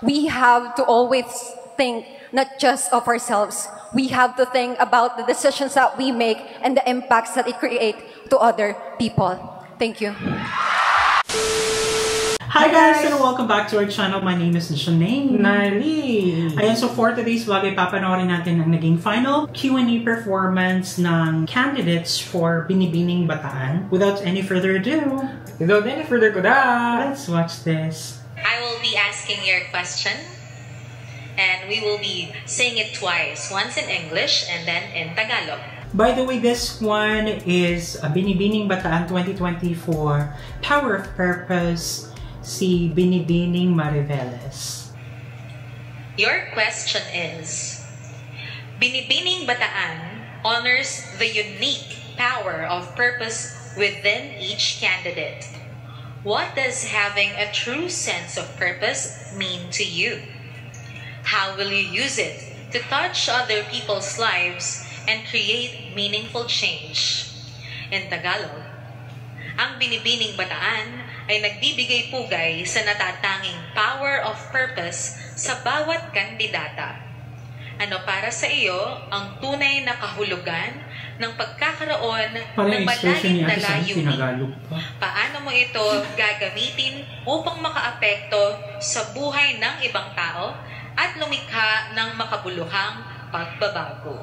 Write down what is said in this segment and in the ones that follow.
We have to always think not just of ourselves. We have to think about the decisions that we make and the impacts that it creates to other people. Thank you. Hi guys, and welcome back to our channel. My name is Janine. Nali! Ayan, so for today's vlog ay papanoorin natin ang naging final Q&A performance ng candidates for Binibining Bataan. Without any further ado, let's watch this. I will be asking your question and we will be saying it twice. Once in English and then in Tagalog. By the way, this one is Binibining Bataan 2024 Power of Purpose, si Binibining Mariveles. Your question is, Binibining Bataan honors the unique power of purpose within each candidate. What does having a true sense of purpose mean to you? How will you use it to touch other people's lives and create meaningful change? In Tagalog, ang Binibining Bataan ay nagbibigay pugay sa natatanging power of purpose sa bawat kandidata. Ano para sa iyo ang tunay na kahulugan ng pagkakaroon ng malalim na layunin? Paano mo ito gagamitin upang makaapekto sa buhay ng ibang tao at lumikha ng makabuluhang pagbabago?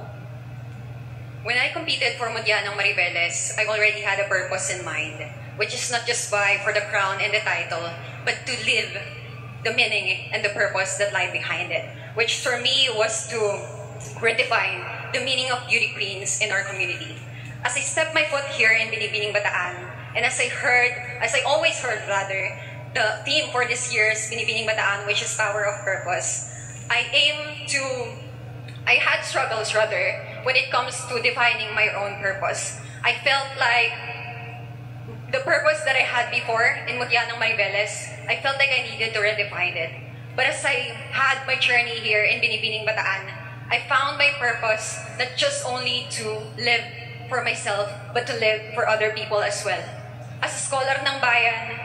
When I competed for Mutyanang Mariveles, I already had a purpose in mind, which is not just vie for the crown and the title, but to live the meaning and the purpose that lie behind it, which for me was to redefine the meaning of beauty queens in our community. As I stepped my foot here in Binibining Bataan, and as I always heard rather, the theme for this year's Binibining Bataan, which is Power of Purpose, I had struggles rather when it comes to defining my own purpose. I felt like the purpose that I had before in Mutyanang Mariveles, I felt like I needed to redefine it. But as I had my journey here in Binibining Bataan, I found my purpose not just only to live for myself, but to live for other people as well. As a scholar ng bayan,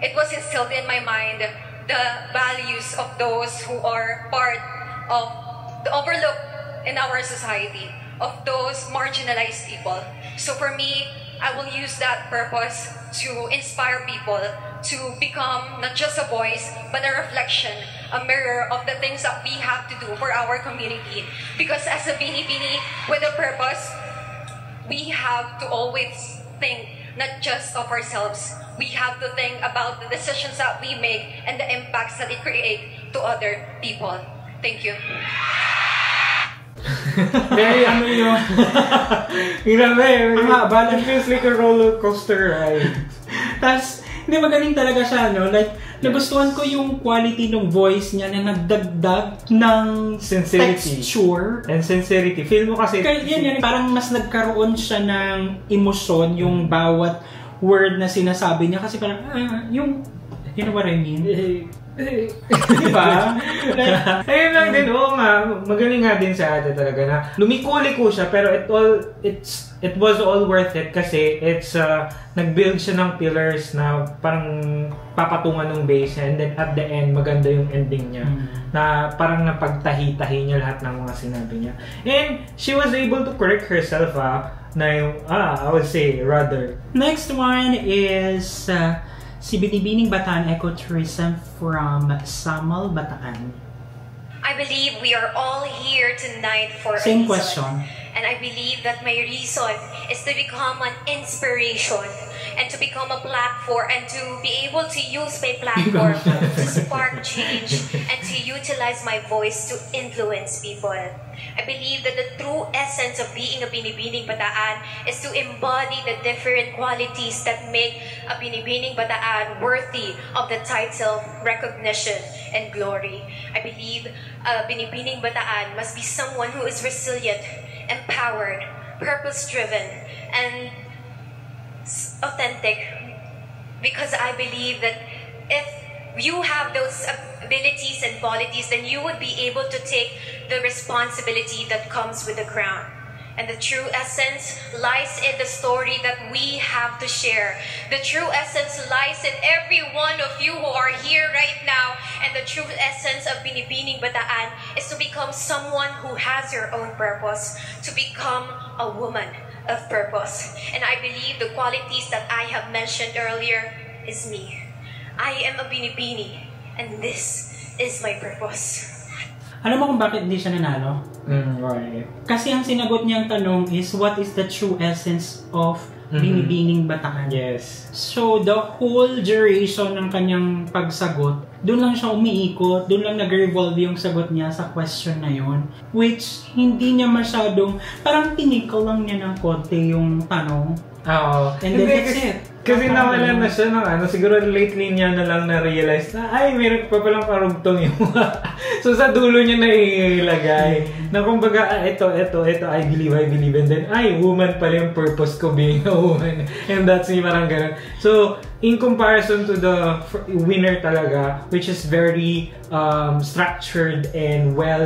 it was instilled in my mind the values of those who are part of the overlooked in our society, of those marginalized people. So for me, I will use that purpose to inspire people to become not just a voice, but a reflection, a mirror of the things that we have to do for our community. Because as a Binibini with a purpose, we have to always think not just of ourselves. We have to think about the decisions that we make and the impacts that it creates to other people. Thank you. Very ano yun. Grabe. It feels like a roller coaster ride. Tapos, hindi magaling talaga siya, no? Like, nagustuhan ko yung quality ng voice niya na nagdagdag ng sincerity. Texture. And sincerity. Feel mo kasi... Kaya yan, parang mas nagkaroon siya ng emosyon yung bawat word na sinasabi niya. Kasi parang, yung... You know what I mean? Diba? Ayun lang din, oo nga, magaling nga din sa ate talaga na lumiko-liko siya pero it was all worth it kasi it's nag-build siya ng pillars na parang papatungan ng base niya and then at the end maganda yung ending niya na parang napagtahi-tahi niya lahat ng mga sinabi niya and she was able to correct herself na yung, I would say rather. Next one is si Binibining Bataan Ecotourism from Samal, Bataan. I believe we are all here tonight for Same a reason. question. And I believe that my reason is to become an inspiration and to become a platform and to be able to use my platform to spark change and to utilize my voice to influence people. I believe that the true essence of being a Binibining Bataan is to embody the different qualities that make a Binibining Bataan worthy of the title, recognition, and glory. I believe a Binibining Bataan must be someone who is resilient, empowered, purpose-driven, and authentic. Because I believe that if you have those abilities and qualities, then you would be able to take the responsibility that comes with the crown. And the true essence lies in the story that we have to share. The true essence lies in every one of you who are here right now. And the true essence of Binibining Bataan is to become someone who has your own purpose. To become a woman of purpose. And I believe the qualities that I have mentioned earlier is me. I am a Binibini. And this is my purpose. Alam mo kung bakit hindi siya nanalo? Right. Kasi ang sinagot niyang tanong is, what is the true essence of Binibining Bataan? Yes. So, the whole duration ng kanyang pagsagot, doon lang siya umiikot, doon lang nag-revolve yung sagot niya sa question na yun. Which, hindi niya masyadong, parang tinikle lang niya ng konti yung tanong. Oo. And then that's it. Kasi nawalan na siya ng siguro lately niya na lang na-realize na, ay, meron pa palang karugtong yung so sa dulo niya na ilagay. Na kumbaga, ito, I believe, and then, ay, woman pala yung purpose ko being a woman. And that's me, parang ganun. So, in comparison to the winner talaga, which is very structured and well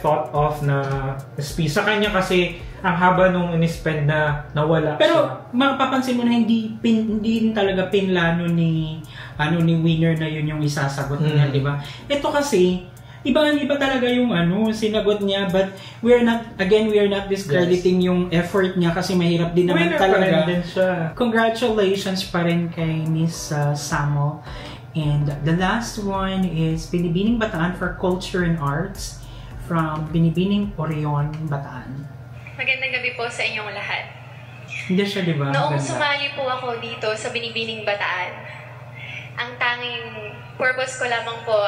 thought of na speech. Sa kanya kasi, ang haba nung in-spend na nawala pero siya. mapapansin mo na hindi din talaga pinlano ni winner na yun yung isasagot niya, di ba? Ito kasi iba talaga yung sinagot niya, but we are not discrediting yung effort niya kasi mahirap din naman Winner talaga. Pa rin din siya. Congratulations pa rin kay Miss Samo. And the last one is Binibining Bataan for Culture and Arts from Binibining Orion, Bataan. Magandang gabi po sa inyong lahat. Hindi siya, di ba? Noong Ganda. sumali po ako dito sa Binibining Bataan, ang tanging purpose ko lamang po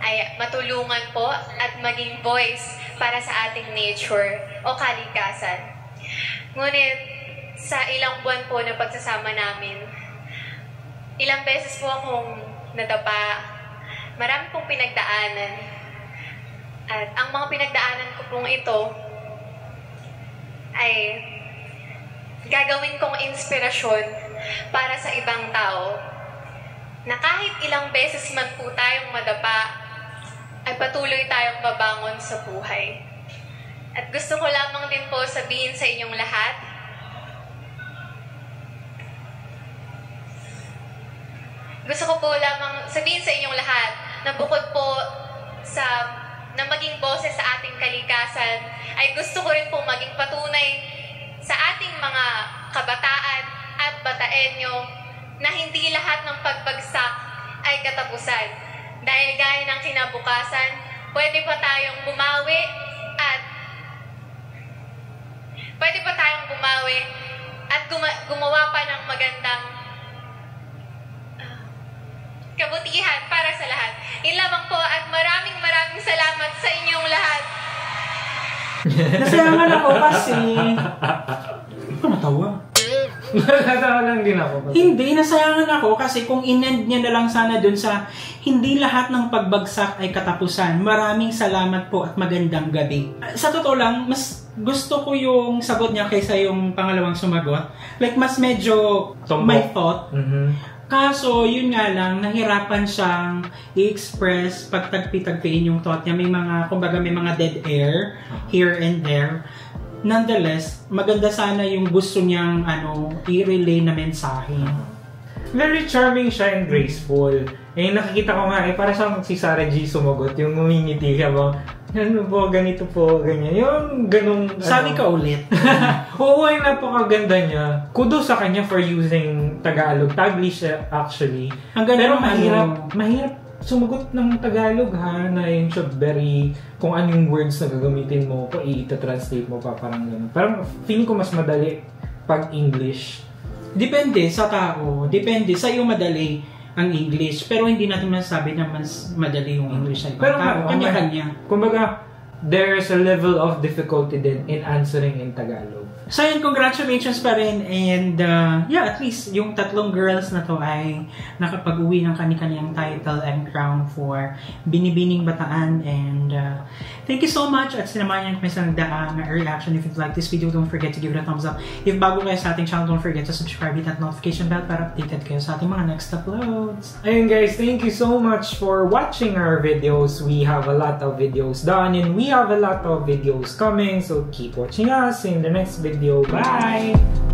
ay matulungan po at maging voice para sa ating nature o kalikasan. Ngunit sa ilang buwan po na pagsasama namin, ilang beses po akong nadapa, marami pong pinagdaanan. At ang mga pinagdaanan ko pong ito ay gagawin kong inspirasyon para sa ibang tao na kahit ilang beses man po tayong madapa, ay patuloy tayong babangon sa buhay. At gusto ko lamang din po sabihin sa inyong lahat, na bukod po sa na maging boses sa ating kalikasan, ay gusto ko rin po maging patunay sa ating mga kabataan at bataenyo na hindi lahat ng pagbagsak ay katapusan. Dahil gaya ng kinabukasan, pwede pa tayong bumawi at gumawa pa ng magandang kabutihan para sa lahat. Yun lamang po at maraming salamat sa inyong lahat. Nasayangan ako kasi... Hindi ko natawa. Natawa lang din ako. Hindi, nasayangan ako kasi kung in-end niya na lang sana dun sa hindi lahat ng pagbagsak ay katapusan. Maraming salamat po at magandang gabi. Sa totoo lang, mas gusto ko yung sagot niya kaysa yung pangalawang sumagot. Like, mas medyo may thought. Kaso, yun nga lang, nahirapan siyang i-express pagtagpi-tagpiin yung thought niya. May mga, kumbaga may mga dead air here and there. Nonetheless, maganda sana yung gusto niyang i-relay na mensahe. Very charming siya and graceful. Eh, nakikita ko nga, para siyang si Sarah G sumagot, yung ngumingiti siya ba, ano po, ganito po, ganyan. Yung ganung... Sabi ka ulit. Oo, ay napakaganda niya. Kudos sa kanya for using Tagalog. Taglish actually. Pero mahirap sumagot ng Tagalog ha, na yung siya very, kung anong words na gagamitin mo, i-translate mo pa, parang gano'n. Parang feeling ko mas madali pag English. Depende sa tao. Depende. Sa'yo madali ang English. Pero hindi natin masasabi na mas madali yung English sa ibang tao. Kanya-kanya. Kumbaga, there's a level of difficulty din in answering in Tagalog. So yun, congratulations pa rin. And yeah, at least yung tatlong girls na to ay nakapag-uwi ng kani-kaniyang title and crown for Binibining Bataan. And thank you so much at sinamahan niyo kami sa nagdaang reaction. If you like this video, don't forget to give it a thumbs up. If bago kayo sa ating channel, don't forget to subscribe, hit that notification bell para updated kayo sa ating mga next uploads. Ayun guys, thank you so much for watching our videos. We have a lot of videos done and we have a lot of videos coming. So keep watching us in the next video. Bye!